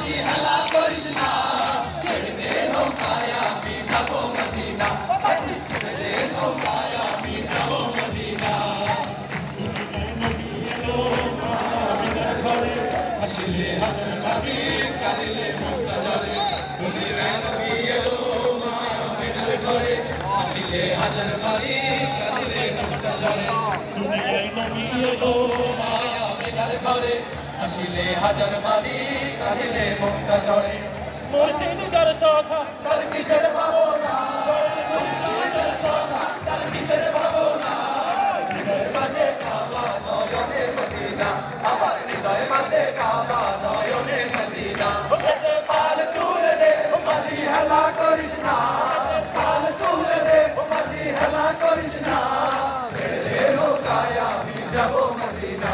মাঝি হেলা করিস না ছেড়ে দে নৌকায় আমি যাব মদিনা ছেড়ে দে নৌকায় আমি যাব মদিনা হাসিলে হাজার ভাবি কাঁদিলে মনটা জ্বলে দুনিয়ায় নবী এলো মায়ামিনার ঘরে হাসিলে হাজার ভাবি কাঁদিলে মনটা জ্বলে দুনিয়ায় নবী এলো মায়ামিনার ঘরে হাসিলে হাজার ভাবি কাঁদিলে মনটা জ্বলে মুর্শিদ যার সখা তার কিসের ভাবনা মুর্শিদ যার সখা তার কিসের ভাবনা হৃদয় মাঝে কাবা নয়নের মদিনা আমার হৃদয় মাঝে কাবা নয়নের মদিনা ওকে পাল তুলে দে মাঝি হেলা করিস না পাল তুলে দে মাঝি হেলা করিস না ছেড়ে দে নৌকায় আমি যাব মদিনা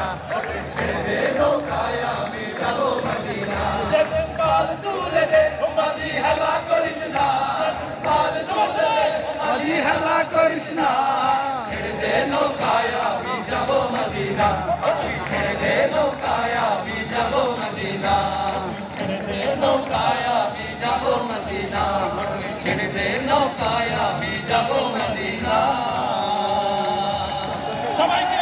ছেড়ে দে নৌকায় আমি যাব মদিনা পাল তুলে দে মাঝি হেলা করিস না পাল তুলে দে মাঝি হেলা করিস না ছেড়ে দে নৌকায় আমি যাব মদিনা তুই ছেড়ে দে নৌকায় আমি যাব মদিনা তুই ছেড়ে দে নৌকায় আমি যাব মদিনা তুই ছেড়ে দে নৌকায় আমি যাব মদিনা সবাইকে